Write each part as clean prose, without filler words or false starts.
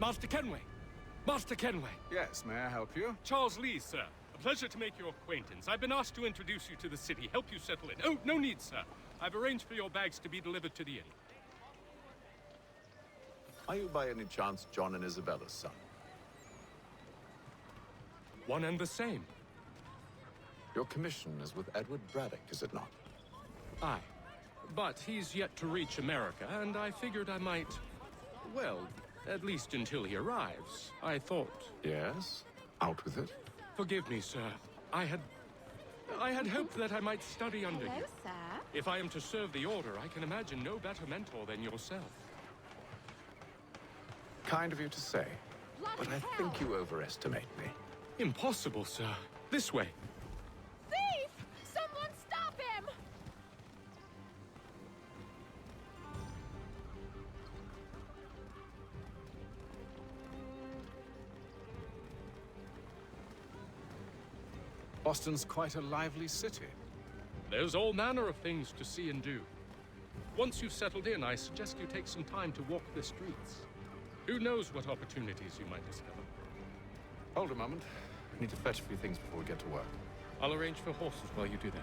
Master Kenway! Master Kenway! Yes, may I help you? Charles Lee, sir. A pleasure to make your acquaintance. I've been asked to introduce you to the city, help you settle in. Oh, no need, sir. I've arranged for your bags to be delivered to the inn. Are you by any chance John and Isabella's son? One and the same. Your commission is with Edward Braddock, is it not? Aye. But he's yet to reach America, and I figured I might... Well, at least until he arrives. I thought... Yes? Out with it. Forgive me, sir. I had hoped that I might study under you. Hello, sir. If I am to serve the Order, I can imagine no better mentor than yourself. Kind of you to say. But I think you overestimate me. Impossible, sir. This way. Thief! Someone stop him! Boston's quite a lively city. There's all manner of things to see and do. Once you've settled in, I suggest you take some time to walk the streets. Who knows what opportunities you might discover? Hold a moment. I need to fetch a few things before we get to work. I'll arrange for horses while you do that.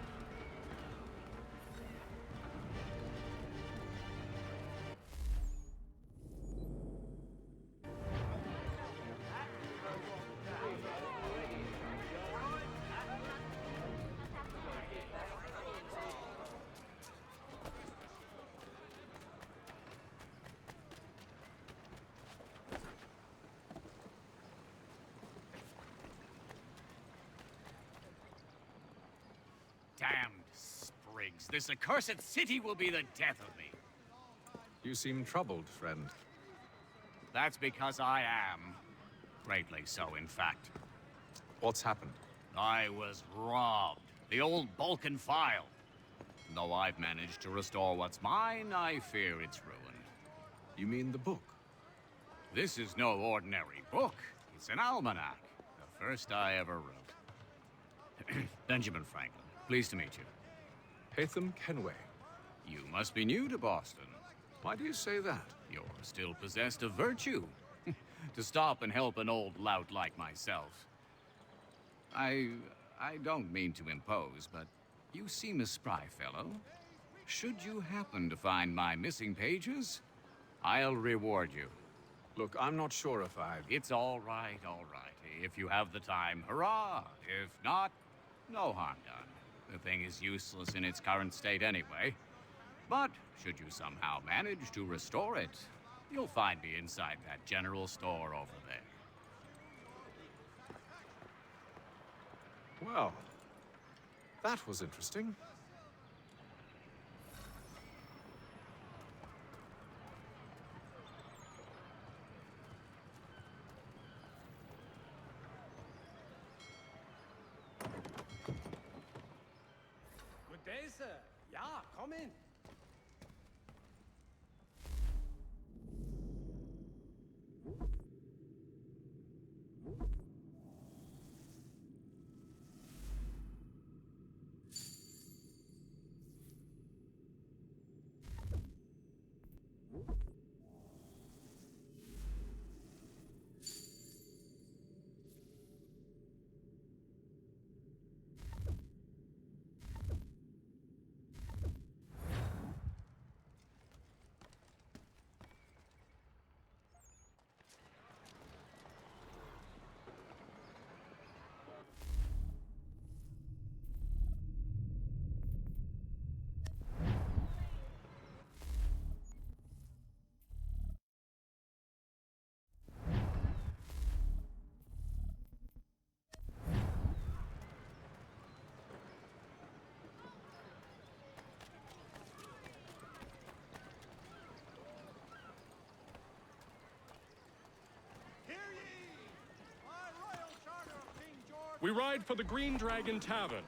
Damned sprigs. This accursed city will be the death of me. You seem troubled, friend. That's because I am. Greatly so, in fact. What's happened? I was robbed. The old Balkan file. Though I've managed to restore what's mine, I fear it's ruined. You mean the book? This is no ordinary book. It's an almanac. The first I ever wrote. Benjamin Franklin. Pleased to meet you. Haytham Kenway. You must be new to Boston. Why do you say that? You're still possessed of virtue. To stop and help an old lout like myself. I don't mean to impose, but you seem a spry fellow. Should you happen to find my missing pages, I'll reward you. Look, I'm not sure if I... It's all right, all right. If you have the time, hurrah! If not, no harm done. The thing is useless in its current state anyway. But should you somehow manage to restore it, you'll find me inside that general store over there. Well, that was interesting. Good day, sir. Ja, come in. We ride for the Green Dragon Tavern.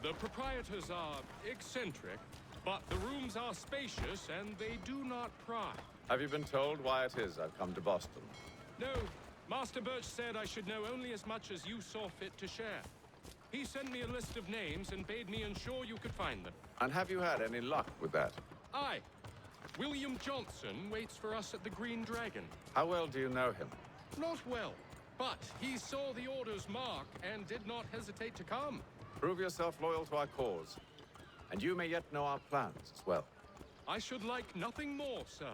The proprietors are eccentric, but the rooms are spacious and they do not pry. Have you been told why it is I've come to Boston? No, Master Birch said I should know only as much as you saw fit to share. He sent me a list of names and bade me ensure you could find them. And have you had any luck with that? Aye. William Johnson waits for us at the Green Dragon. How well do you know him? Not well, but he saw the order's mark and did not hesitate to come. Prove yourself loyal to our cause. And you may yet know our plans as well. I should like nothing more, sir.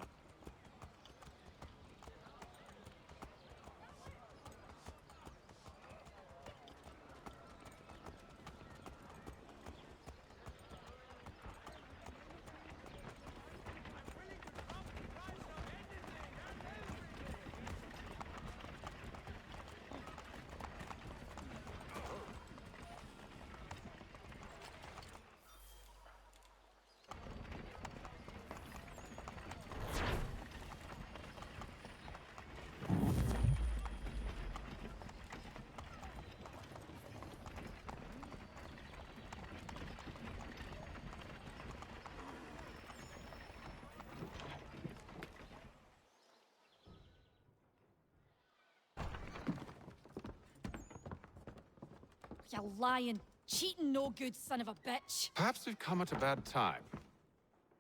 You lying, cheating, no good son of a bitch. Perhaps we've come at a bad time.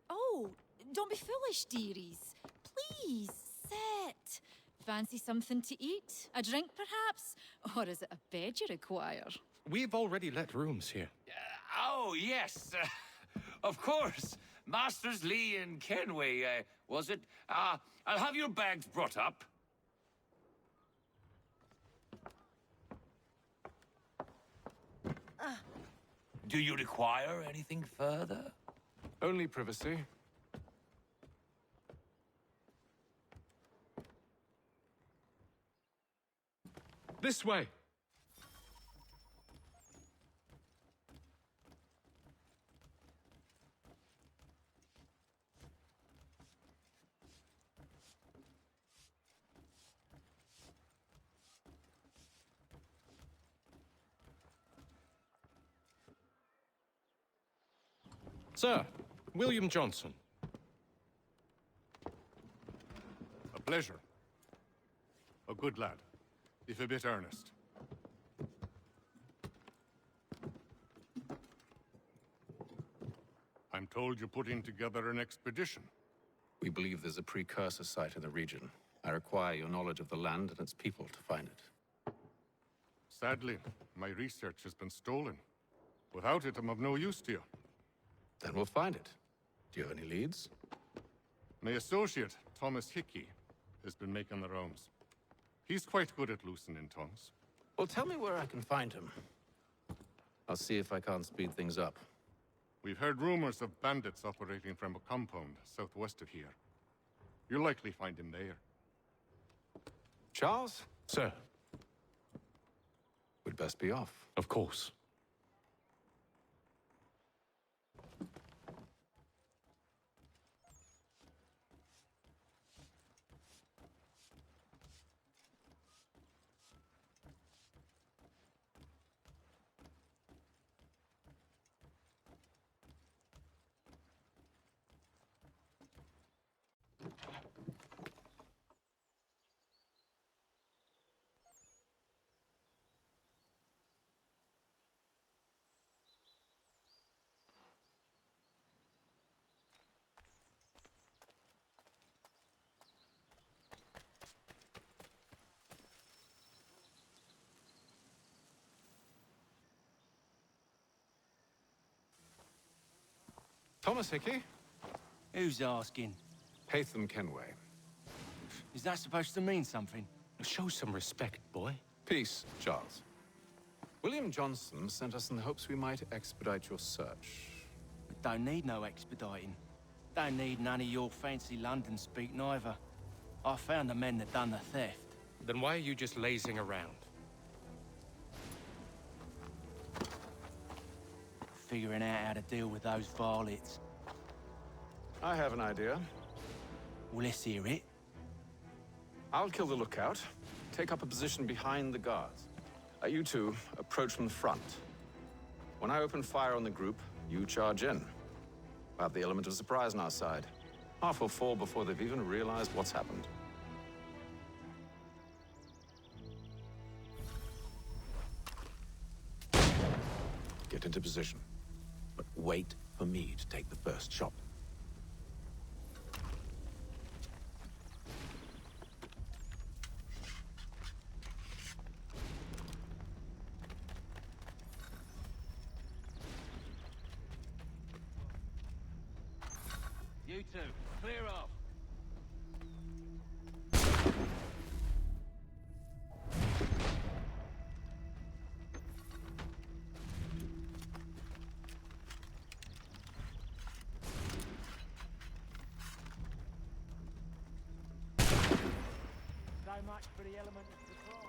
Oh, don't be foolish, dearies. Please, sit. Fancy something to eat? A drink, perhaps? Or is it a bed you require? We've already let rooms here. Oh, yes. Of course. Masters Lee and Kenway, was it? I'll have your bags brought up. Do you require anything further? Only privacy. This way. Sir, William Johnson. A pleasure. A good lad, if a bit earnest. I'm told you're putting together an expedition. We believe there's a precursor site in the region. I require your knowledge of the land and its people to find it. Sadly, my research has been stolen. Without it, I'm of no use to you. Then we'll find it. Do you have any leads? My associate, Thomas Hickey, has been making the rounds. He's quite good at loosening tongues. Well, tell me where I can find him. I'll see if I can't speed things up. We've heard rumors of bandits operating from a compound southwest of here. You'll likely find him there. Charles? Sir, We'd best be off. of course. Thomas Hickey? Who's asking? Haytham Kenway. Is that supposed to mean something? Show some respect, boy. Peace, Charles. William Johnson sent us in the hopes we might expedite your search. Don't need no expediting. Don't need none of your fancy London speak neither. I found the men that done the theft. Then why are you just lazing around? Figuring out how to deal with those varlets. I have an idea. Well, let's hear it. I'll kill the lookout, take up a position behind the guards. You two approach from the front. When I open fire on the group, you charge in. We'll have the element of surprise on our side. Half will fall before they've even realized what's happened. Get into position. But wait for me to take the first shot. You two, clear off. So much for the element of surprise.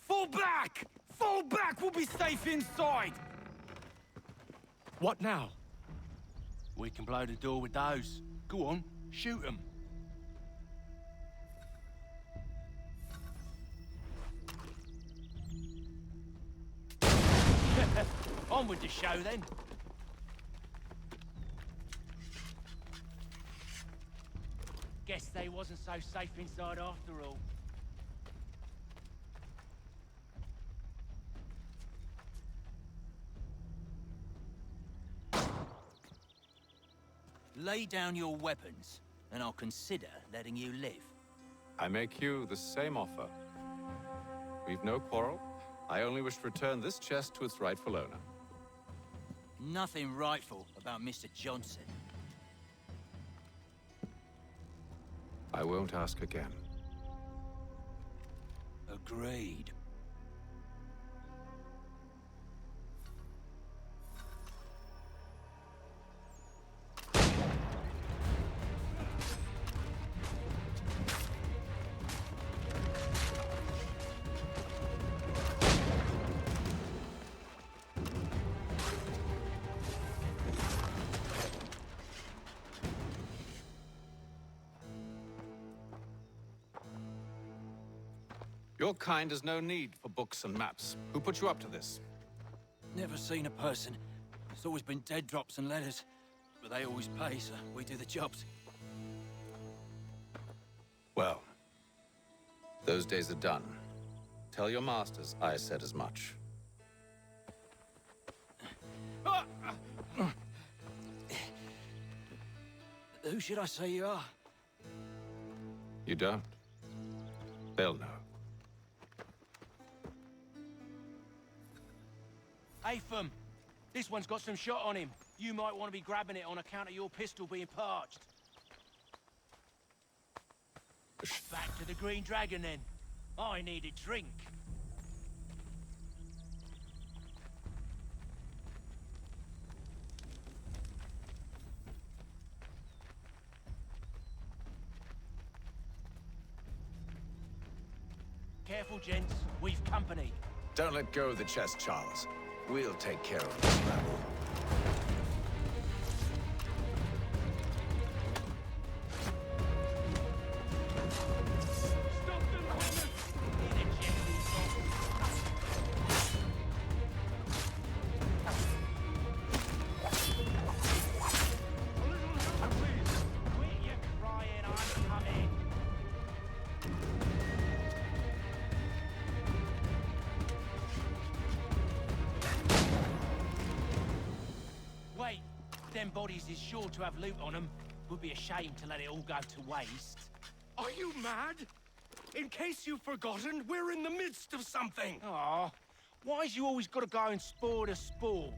Fall back! Fall back! We'll be safe inside! What now? We can blow the door with those. Go on, shoot them. On with the show, then. Guess they wasn't so safe inside after all. Lay down your weapons, and I'll consider letting you live. I make you the same offer. We've no quarrel. I only wish to return this chest to its rightful owner. Nothing rightful about Mr. Johnson. I won't ask again. Agreed. Your kind has no need for books and maps. Who put you up to this? Never seen a person. It's always been dead drops and letters. But they always pay, so we do the jobs. Well, those days are done. Tell your masters I said as much. Who should I say you are? You don't? They'll know. Atham, this one's got some shot on him. You might want to be grabbing it on account of your pistol being parched. Back to the Green Dragon, then. I need a drink. Careful, gents. We've company. Don't let go of the chest, Charles. We'll take care of this rabble. Them bodies is sure to have loot on them. Would be a shame to let it all go to waste. Are you mad? In case you've forgotten, we're in the midst of something. Aw, why's you always got to go and spoil the sport?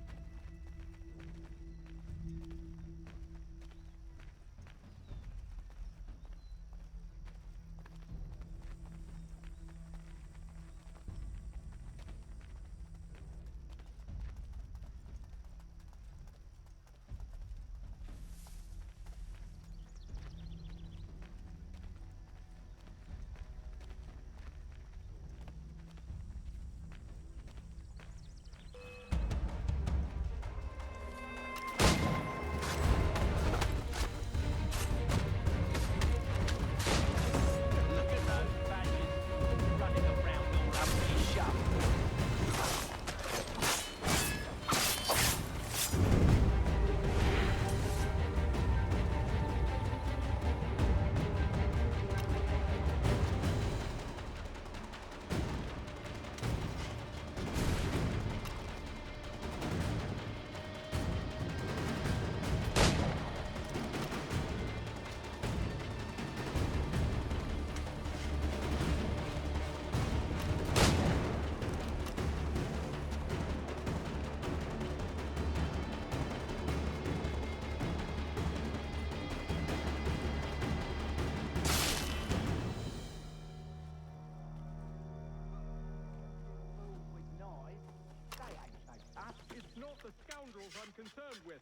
the scoundrels I'm concerned with.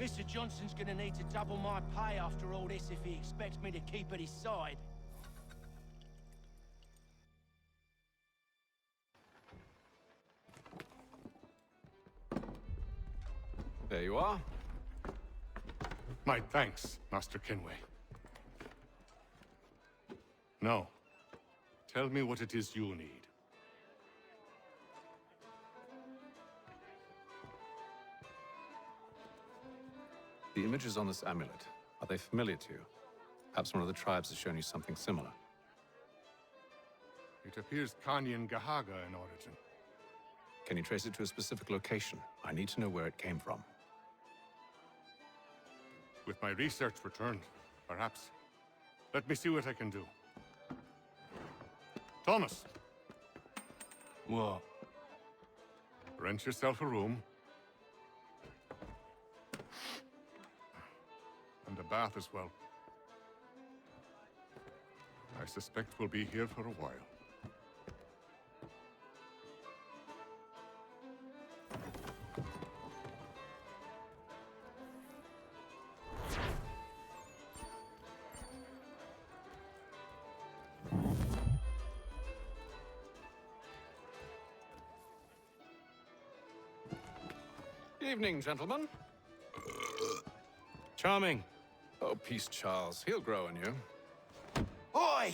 Mr. Johnson's gonna need to double my pay after all this if he expects me to keep at his side. There you are. My thanks, Master Kenway. Now, tell me what it is you need. The images on this amulet, are they familiar to you? Perhaps one of the tribes has shown you something similar. It appears Kanyan Gahaga in origin. Can you trace it to a specific location? I need to know where it came from. With my research returned, perhaps. Let me see what I can do. Thomas! What? Rent yourself a room. And a bath as well. I suspect we'll be here for a while. Evening, gentlemen. Charming. Oh, peace, Charles. He'll grow on you. Oi!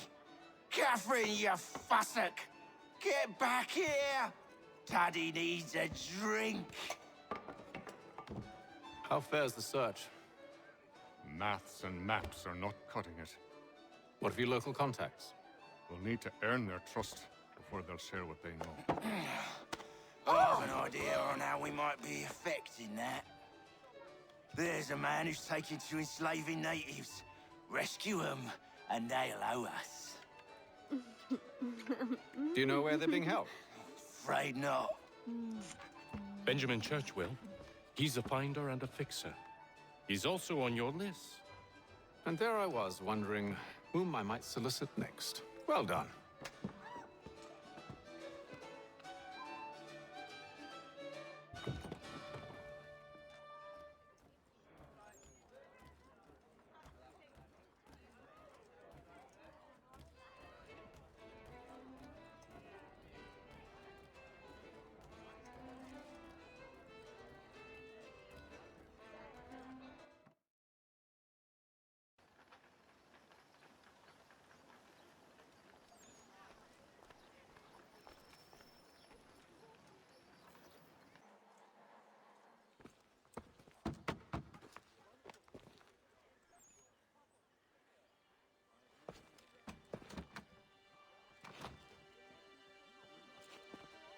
Catherine, you fussock! Get back here! Taddy needs a drink. How fares the search? Maths and maps are not cutting it. What of your local contacts? We'll need to earn their trust before they'll share what they know. I have an idea on how we might be affecting that. There's a man who's taken to enslaving natives. Rescue them, and they'll owe us. Do you know where they're being held? Afraid not. Benjamin Church will. He's a finder and a fixer. He's also on your list. And there I was, wondering whom I might solicit next. Well done.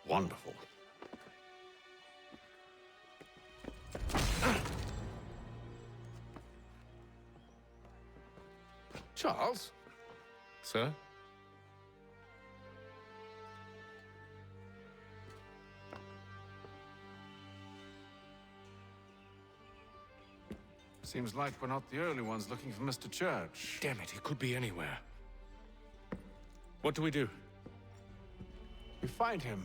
Wonderful. Charles? Sir? Seems like we're not the only ones looking for Mr. Church. Damn it, he could be anywhere. What do we do? We find him.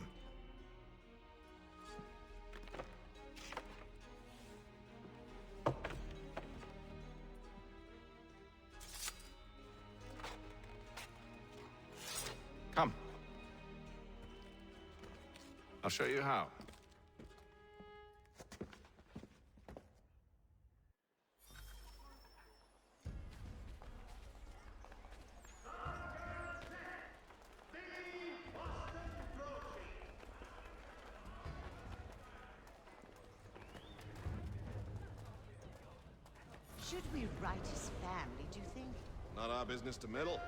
Come. I'll show you how. Should we write his family, do you think? Not our business to meddle,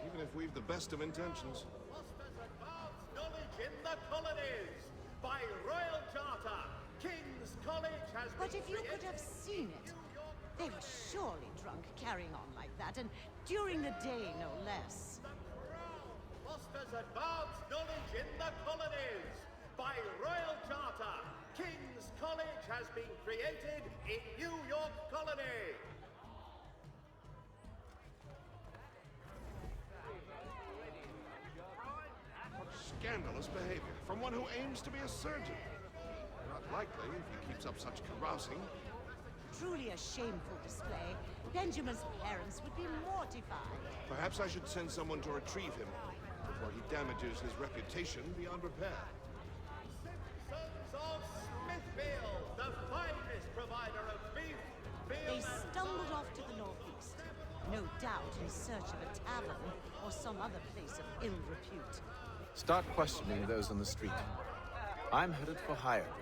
even if we've the best of intentions. Fosters advanced knowledge in the colonies. By royal charter, King's College has But been if you could have seen it, they were surely drunk carrying on like that, and during the day, no less. The Crown fosters advanced knowledge in the colonies. By royal charter, King's College has been created in New York Colony. Scandalous behavior from one who aims to be a surgeon. Not likely if he keeps up such carousing. Truly a shameful display. Benjamin's parents would be mortified. Perhaps I should send someone to retrieve him before he damages his reputation beyond repair. Sons of Smithfield, the finest provider of beef, They veal, and stumbled off to the northeast, no doubt in search of a tavern or some other place of ill repute. Start questioning those on the street. I'm headed for higher ground.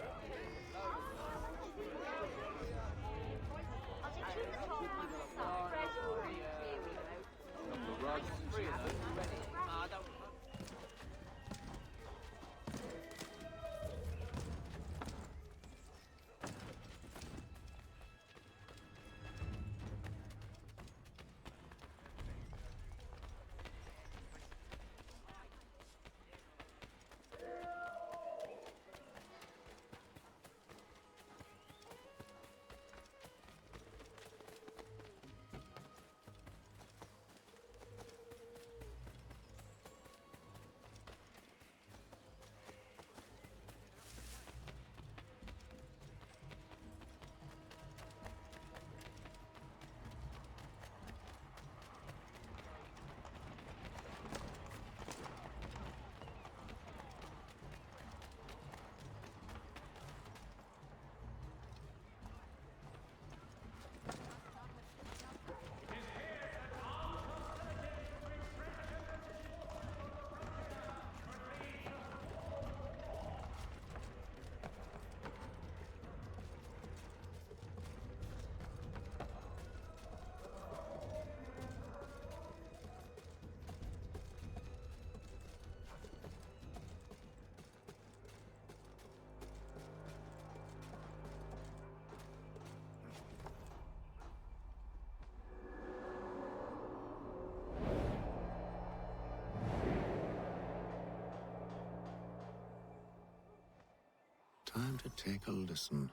Time to take a listen.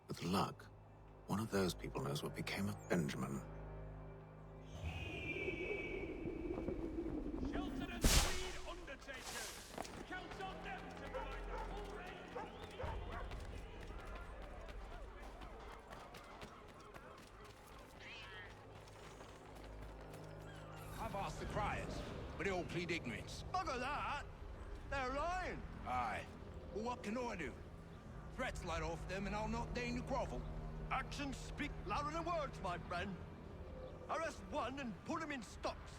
With luck, one of those people knows what became of Benjamin. Shelton and Speed Undertakers. Count on them to provide the full range. I've asked the criers, but they all plead ignorance. Bugger that! They're lying. Aye. Well, what can I do? Threats light off them and I'll not deign to grovel. Actions speak louder than words, my friend. Arrest one and put him in stocks.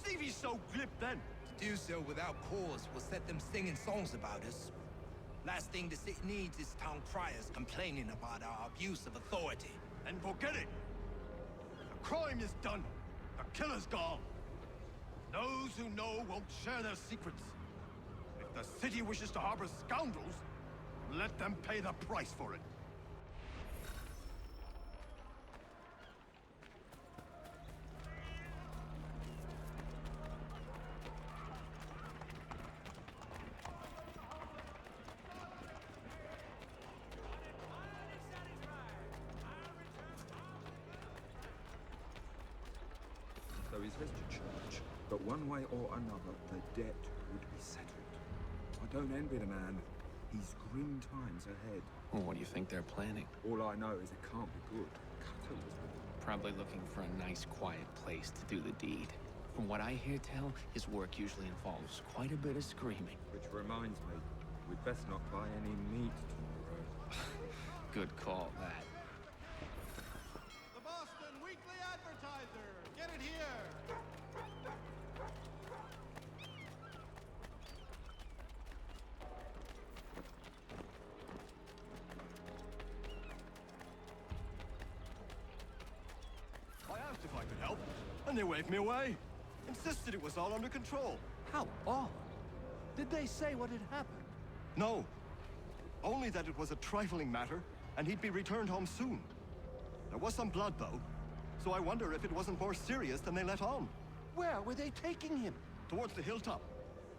See if he's so glib then. To do so without cause will set them singing songs about us. Last thing the city needs is town criers complaining about our abuse of authority. And forget it. The crime is done. The killer's gone. Those who know won't share their secrets. If The city wishes to harbor scoundrels. Let them pay the price for it. So he says to church, but one way or another, the debt would be settled. I don't envy the man. He's grim times ahead. Well, what do you think they're planning? All I know is it can't be good. Cutter was with him. Probably looking for a nice, quiet place to do the deed. From what I hear tell, his work usually involves quite a bit of screaming. Which reminds me, we'd best not buy any meat tomorrow. Good call, that. The Boston Weekly Advertiser! Get it here! I asked if I could help, and they waved me away. Insisted it was all under control. How odd. Did they say what had happened? No. Only that it was a trifling matter, and he'd be returned home soon. There was some blood, though, so I wonder if it wasn't more serious than they let on. Where were they taking him? Towards the hilltop.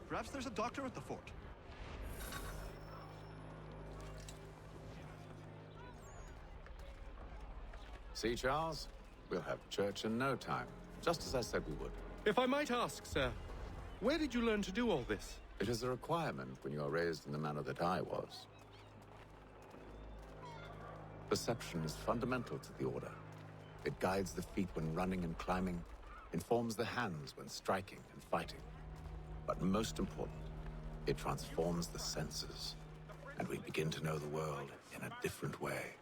Perhaps there's a doctor at the fort. See, Charles? We'll have church in no time, just as I said we would. If I might ask, sir, where did you learn to do all this? It is a requirement when you are raised in the manner that I was. Perception is fundamental to the Order. It guides the feet when running and climbing, informs the hands when striking and fighting. But most important, it transforms the senses, and we begin to know the world in a different way.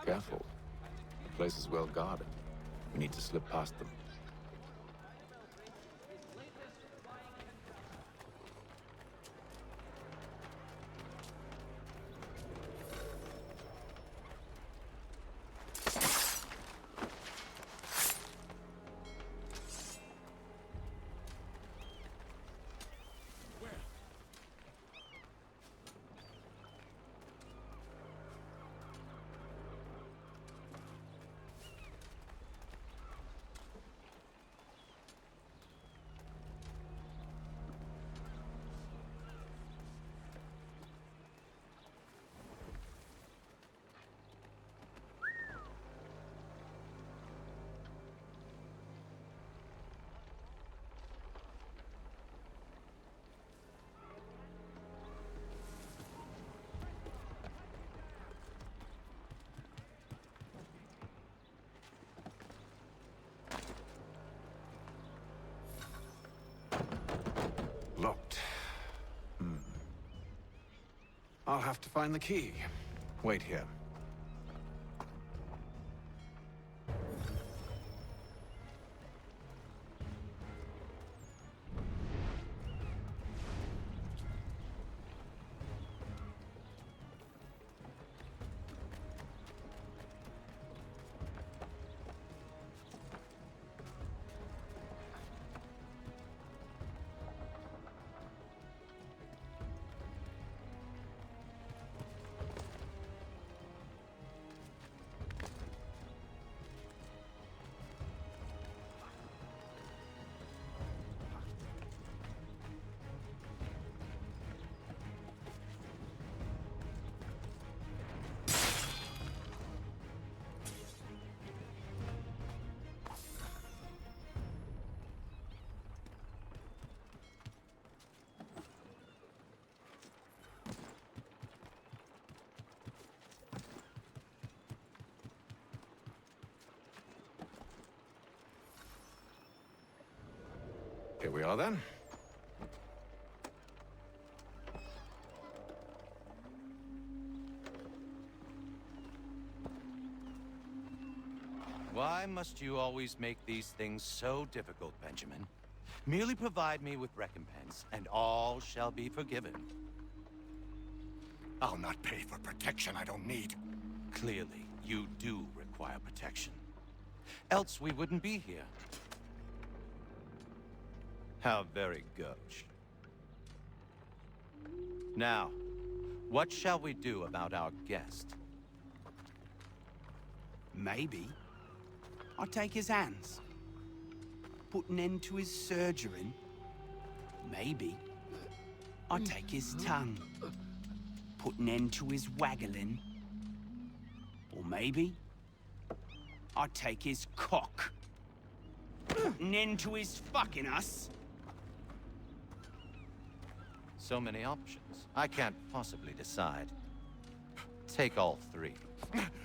Careful. The place is well guarded. We need to slip past them. Locked. I'll have to find the key. Wait here. Here we are, then. Why must you always make these things so difficult, Benjamin? Merely provide me with recompense, and all shall be forgiven. I'll not pay for protection I don't need. Clearly, you do require protection. Else we wouldn't be here. How very gauche. Now, what shall we do about our guest? Maybe I'll take his hands. Put an end to his surgering. Maybe I'll take his tongue. Put an end to his waggling. Or maybe I'll take his cock. Put an end to his fucking us. So many options. I can't possibly decide. Take all three.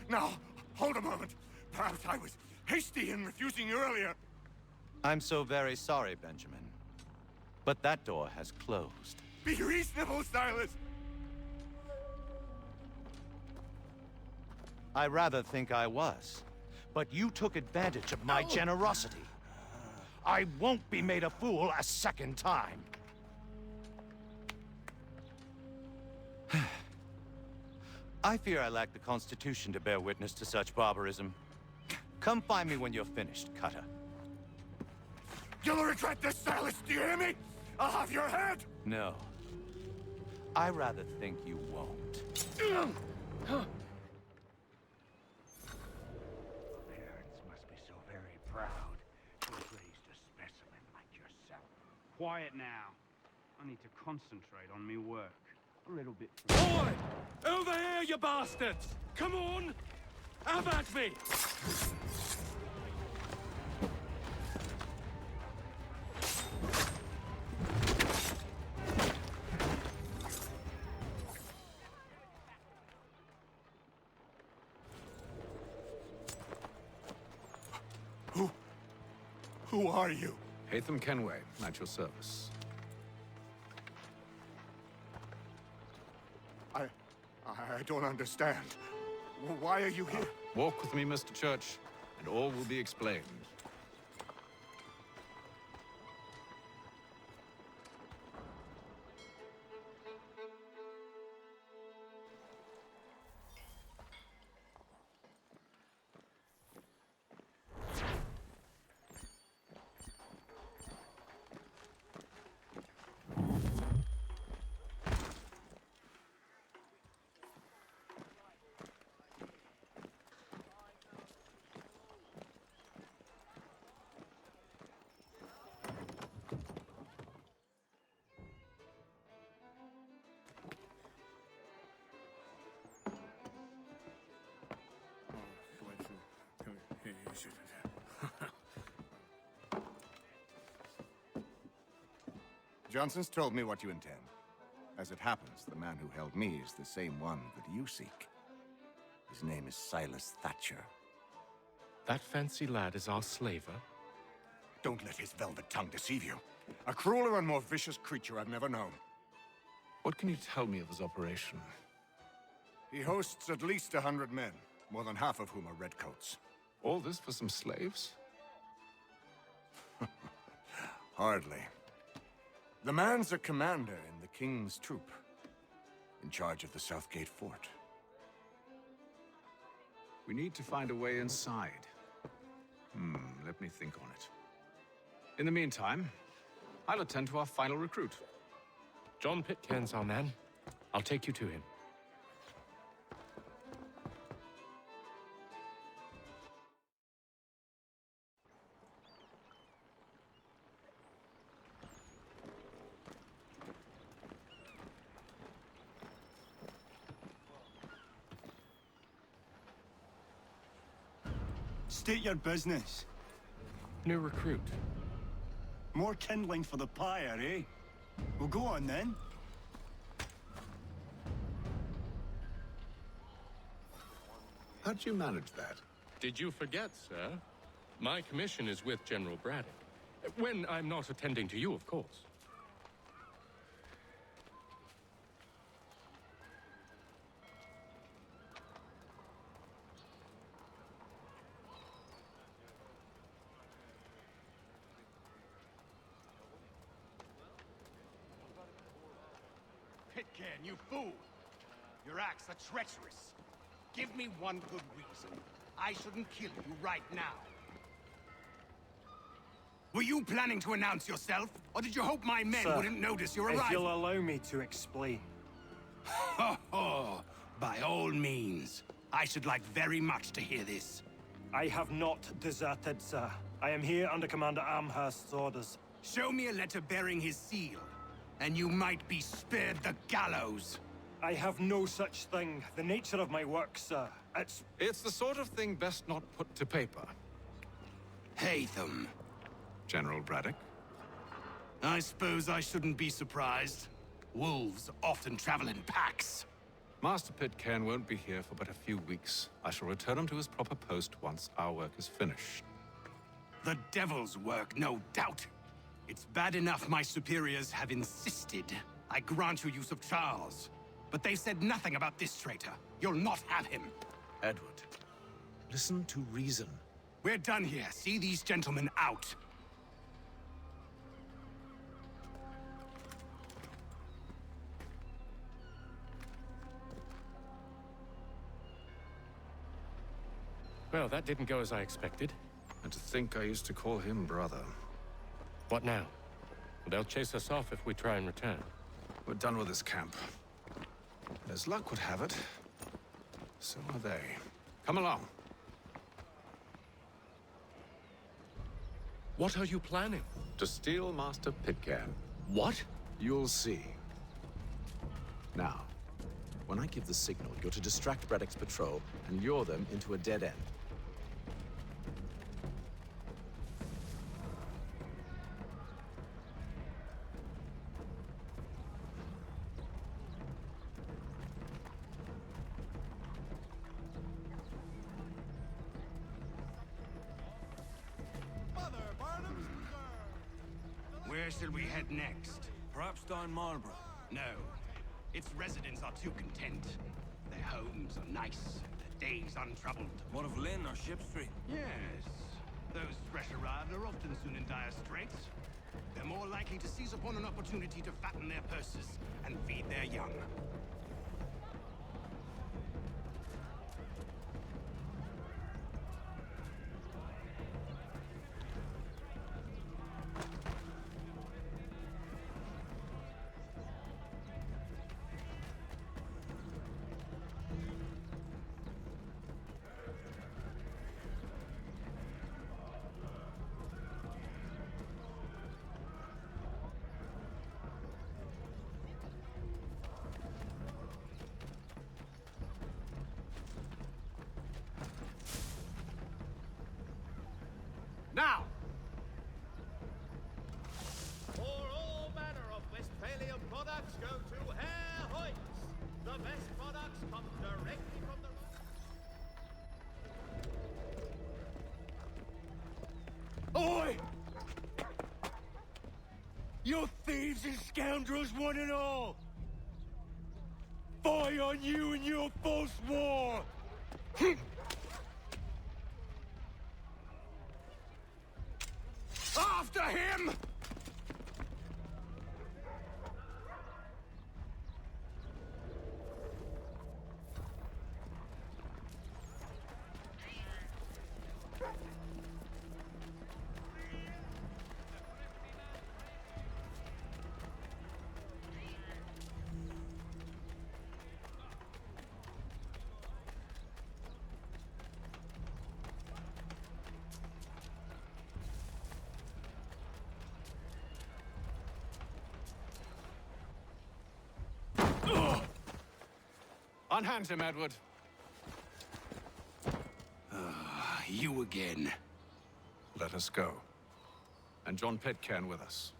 Now, hold a moment. Perhaps I was hasty in refusing you earlier. I'm so very sorry, Benjamin. But that door has closed. Be reasonable, Silas! I rather think I was. But you took advantage of my generosity. I won't be made a fool a second time. I fear I lack the constitution to bear witness to such barbarism. Come find me when you're finished, Cutter. You'll regret this, Silas, do you hear me? I'll have your head! No. I rather think you won't. Parents must be so very proud to have raised a specimen like yourself. Quiet now. I need to concentrate on me work. A little bit. Oi! Over here, you bastards! Come on! Have at me! Who are you? Hatham Kenway, at your service. I don't understand. Why are you here? Walk with me, Mr. Church, and all will be explained. Johnson's told me what you intend. As it happens, the man who held me is the same one that you seek. His name is Silas Thatcher. That fancy lad is our slaver? Don't let his velvet tongue deceive you. A crueler and more vicious creature I've never known. What can you tell me of his operation? He hosts at least 100 men, more than half of whom are redcoats. All this for some slaves? Hardly. The man's a commander in the King's troop, in charge of the Southgate Fort. We need to find a way inside. Let me think on it. In the meantime, I'll attend to our final recruit. John Pitcairn's our man. I'll take you to him. State your business. New recruit. More kindling for the pyre, eh? Well, go on then. How'd you manage that? Did you forget, sir? My commission is with General Braddock. When I'm not attending to you, of course. Pitcairn, you fool! Your acts are treacherous. Give me one good reason I shouldn't kill you right now. Were you planning to announce yourself, or did you hope my men Sir, wouldn't notice your if arrival? you'll allow me to explain. Ho ho! By all means. I should like very much to hear this. I have not deserted, sir. I am here under Commander Amherst's orders. Show me a letter bearing his seal, and you might be spared the gallows. I have no such thing. The nature of my work, sir. It's the sort of thing best not put to paper. Hatham. General Braddock? I suppose I shouldn't be surprised. Wolves often travel in packs. Master Pitcairn won't be here for but a few weeks. I shall return him to his proper post once our work is finished. The devil's work, no doubt. It's bad enough my superiors have insisted I grant you use of Charles. But they've said nothing about this traitor. You'll not have him. Edward, listen to reason. We're done here. See these gentlemen out. Well, that didn't go as I expected. And to think I used to call him brother. What now? They'll chase us off if we try and return. We're done with this camp. As luck would have it, so are they. Come along. What are you planning? To steal Master Pitcairn. What? You'll see. Now, when I give the signal, you're to distract Braddock's patrol and lure them into a dead end. Where shall we head next? Perhaps down Marlborough. No. Its residents are too content. Their homes are nice, their days untroubled. What of Lynn or Ship Street? Yes. Those fresh arrived are often soon in dire straits. They're more likely to seize upon an opportunity to fatten their purses and feed their young. Now! For all manner of Westphalian products, go to Herr Hoyt's. The best products come directly from the... Oi! You thieves and scoundrels, one and all! Fie on you and your false war! After him! Unhand him, Edward. You again. Let us go. And John Pitcairn with us.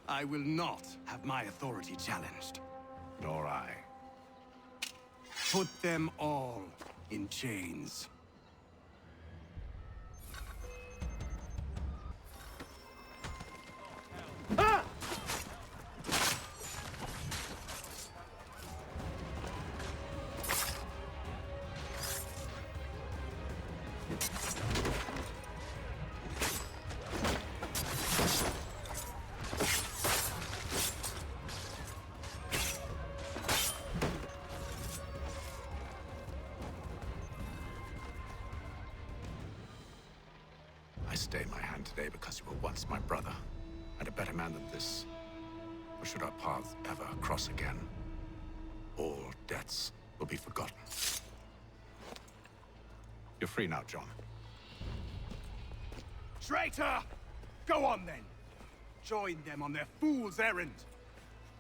I will not have my authority challenged. Nor I. Put them all in chains. I stay my hand today because you were once my brother, and a better man than this. Or should our paths ever cross again, all debts will be forgotten. You're free now, John. Traitor! Go on then. Join them on their fool's errand.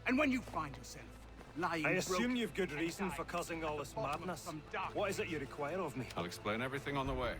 And when you find yourself lying I assume broken you've good and reason dying for causing all this bottom of madness. some dark What is it you require of me? I'll explain everything on the way.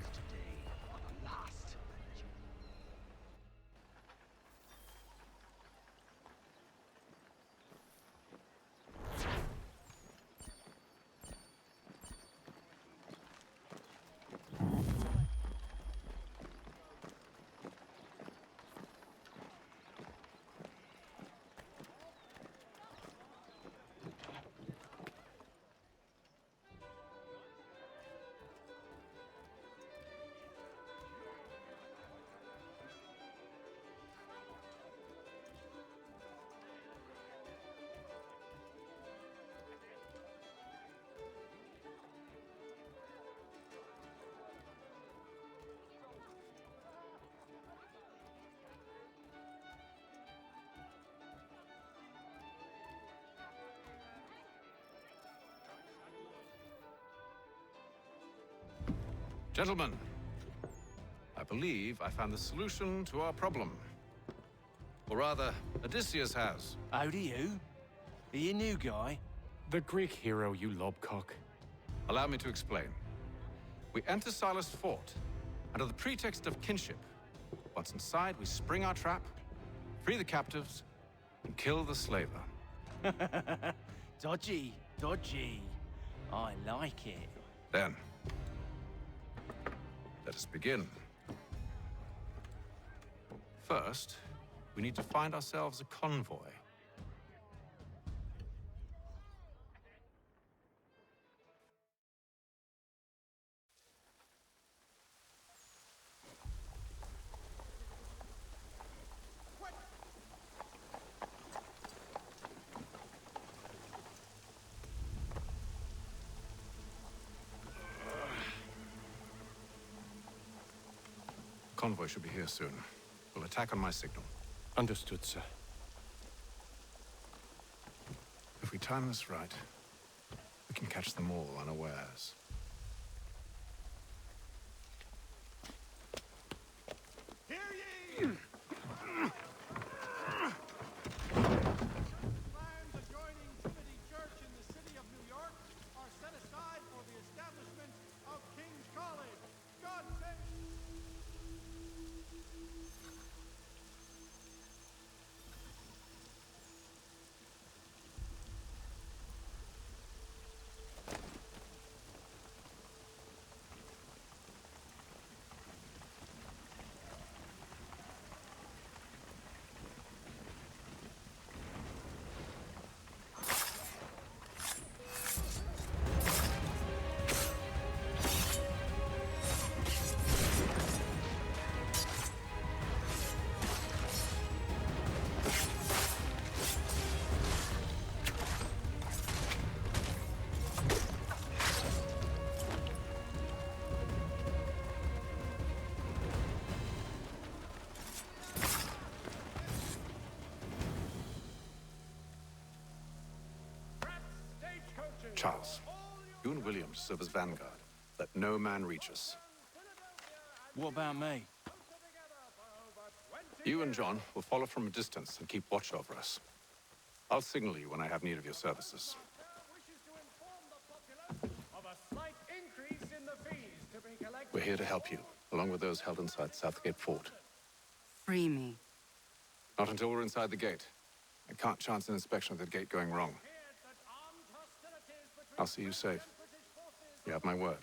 Gentlemen, I believe I found the solution to our problem. Or rather, Odysseus has. How do you? Are you a new guy? The Greek hero, you lobcock. Allow me to explain. We enter Silas' fort under the pretext of kinship. Once inside, we spring our trap, free the captives, and kill the slaver. Dodgy, dodgy. I like it. Then, let us begin. First, we need to find ourselves a convoy. Convoy should be here soon. We'll attack on my signal. Understood, sir. If we time this right, we can catch them all unawares. Hear ye! Lands adjoining Trinity Church in the city of New York are set aside for the establishment of King's College. God save... Charles, you and William serve as vanguard. Let no man reach us. What about me? You and John will follow from a distance and keep watch over us. I'll signal you when I have need of your services. of a slight increase in the fees to be collected. We're here to help you, along with those held inside Southgate Fort. Free me. Not until we're inside the gate. I can't chance an inspection of the gate going wrong. I'll see you safe. You have my word.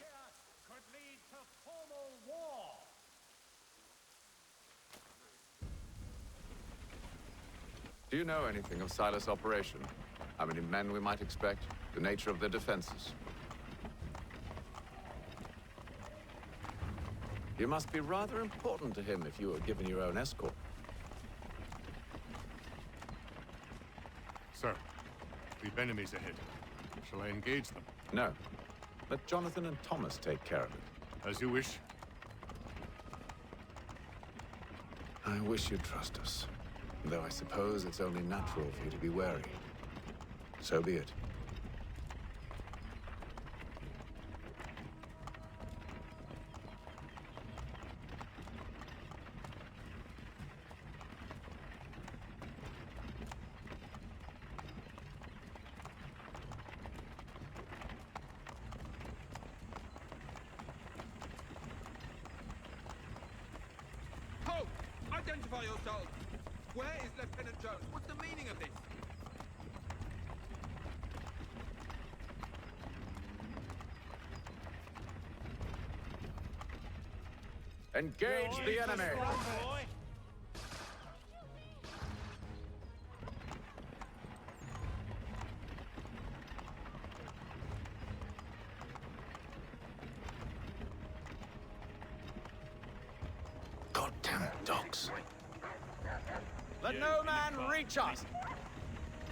Could lead to formal war. Do you know anything of Silas' operation? How many men we might expect? The nature of their defenses? You must be rather important to him if you were given your own escort. Sir, we've enemies ahead. Shall I engage them? No. Let Jonathan and Thomas take care of it. As you wish. I wish you'd trust us. Though I suppose it's only natural for you to be wary. So be it. Halt! Identify yourselves! Where is Lieutenant Jones? What's the meaning of this? Engage the enemy! Goddamn dogs. Let no man reach us!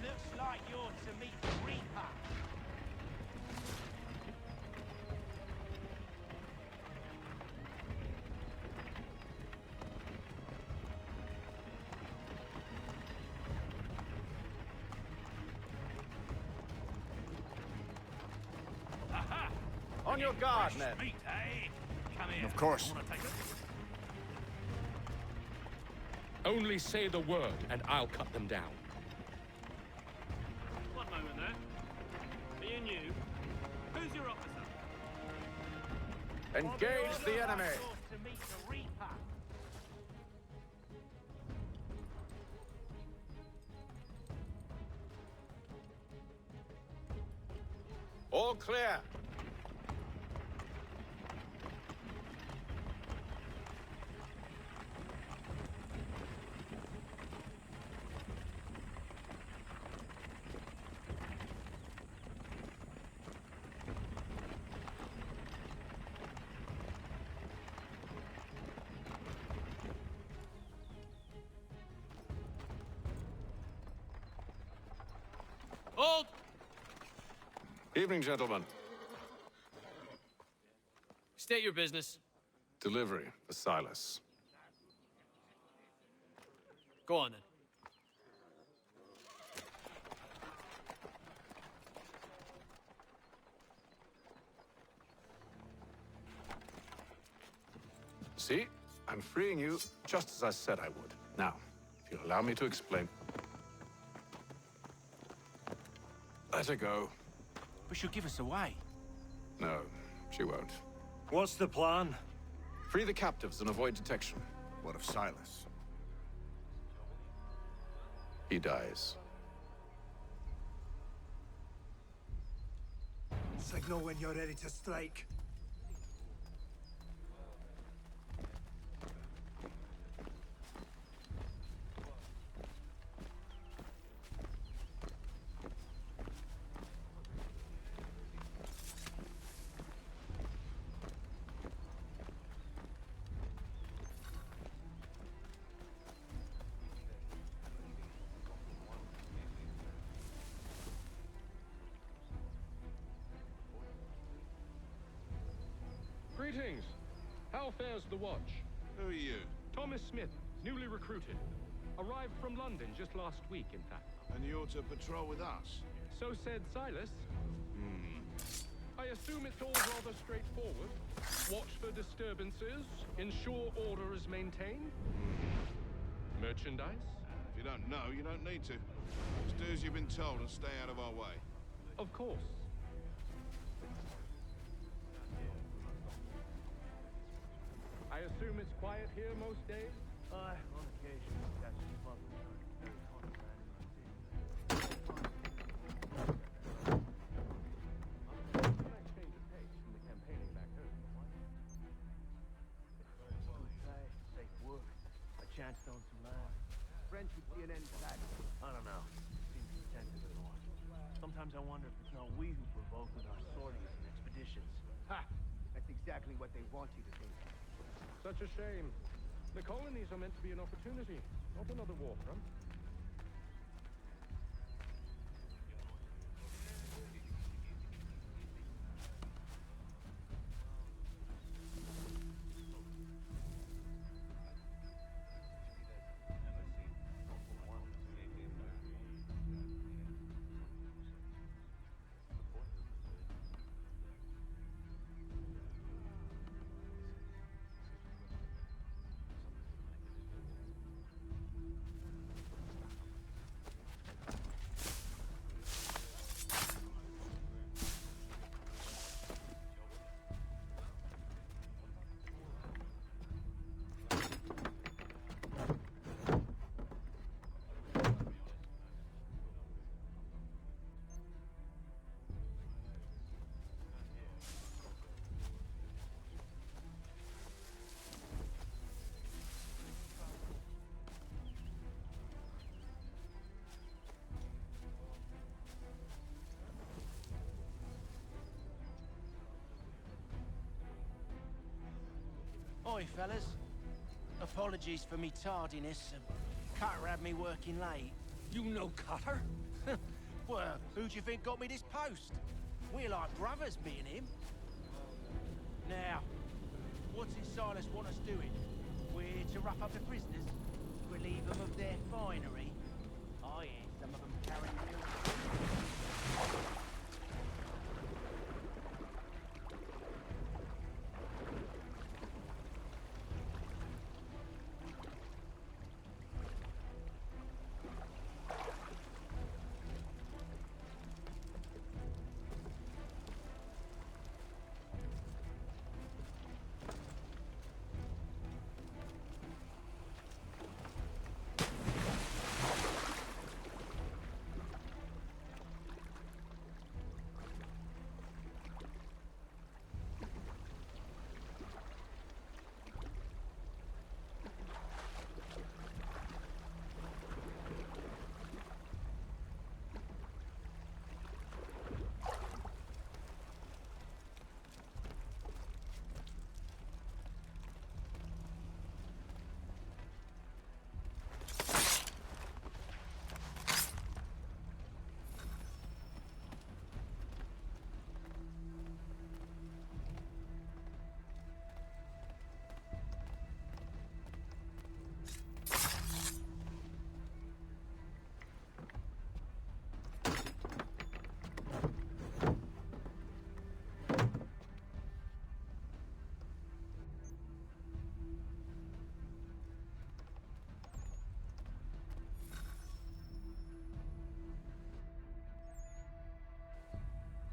Looks like you're to meet the Reaper. On your guard, men. Meat, eh? Come here. Of course. Wanna take it? Only say the word, and I'll cut them down. One moment there. Are you new? Who's your officer? Engage the enemy! To meet the Reaper. All clear. Hold! Evening, gentlemen. State your business. Delivery for Silas. Go on then. See? I'm freeing you just as I said I would. Now, if you'll allow me to explain. Let her go. But she'll give us away. No, she won't. What's the plan? Free the captives and avoid detection. What of Silas? He dies. Signal when you're ready to strike. Greetings. How fares the watch? Who are you? Thomas Smith, newly recruited. Arrived from London just last week, in fact. And you're to patrol with us? So said Silas. I assume it's all rather straightforward. Watch for disturbances, ensure order is maintained. Merchandise? If you don't know, you don't need to. Just do as you've been told and stay out of our way. Of course. I assume it's quiet here most days? On occasion, catch some fun. Very contraband in my Nice change of pace from the campaigning back home. Good pay, safe work, a chance to own some land. Friends would see an end to that. I don't know. Seems intensive and all. Sometimes I wonder if it's not we who provoke with our sorties and expeditions. Ha! That's exactly what they want you to think. Such a shame. The colonies are meant to be an opportunity, not another war front. Ahoy, fellas. Apologies for me tardiness. Cutter had me working late. You know Cutter? Well, who do you think got me this post? We're like brothers, me and him. Now, what's in Silas want us doing? We're to rough up the prisoners? Relieve them of their finery? I hear some of them carrying real...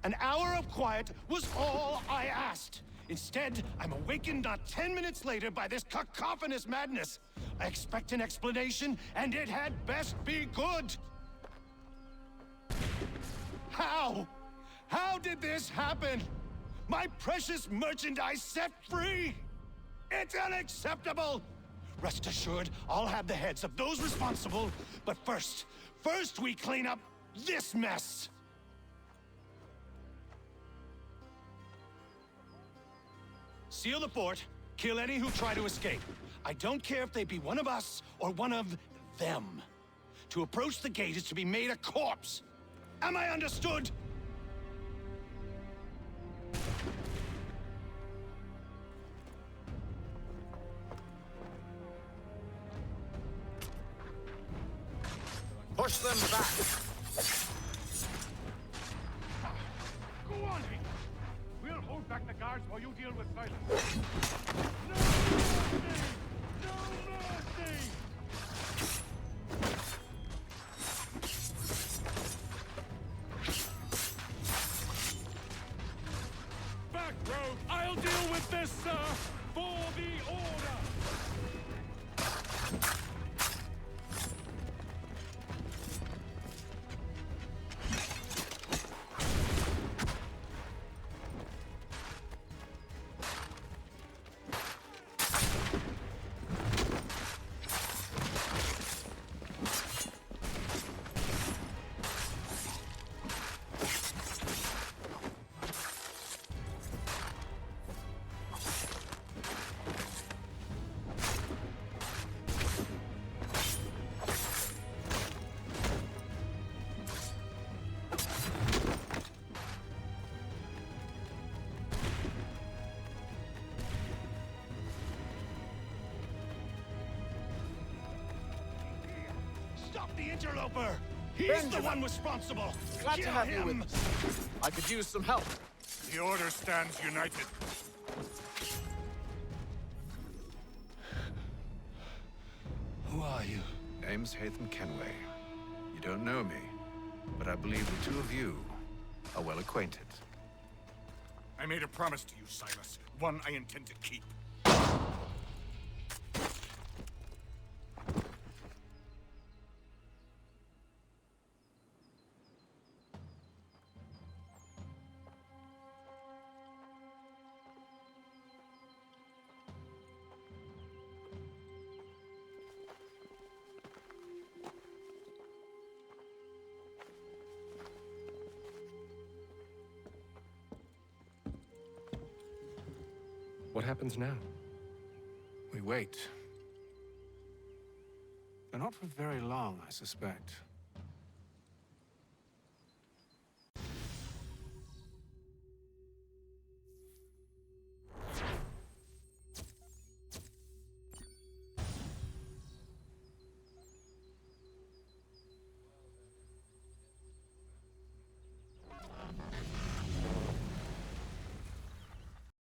An hour of quiet was all I asked. Instead, I'm awakened not 10 minutes later by this cacophonous madness. I expect an explanation, and it had best be good. How? How did this happen? My precious merchandise set free? It's unacceptable! Rest assured, I'll have the heads of those responsible. But first we clean up this mess! Seal the fort, kill any who try to escape. I don't care if they be one of us or one of them. To approach the gate is to be made a corpse. Am I understood? Push them back! Go on, Hick. We'll hold back the guards while you deal with Silas. No mercy! No mercy! Back, rogue! I'll deal with this, sir! For the order! Stop the interloper! He's Benjamin. the one responsible! Glad to Kill have you him. with us. I could use some help. The Order stands united. Who are you? Name's Hatham Kenway. You don't know me, but I believe the two of you are well acquainted. I made a promise to you, Silas. One I intend to keep. What happens now? We wait. But not for very long, I suspect.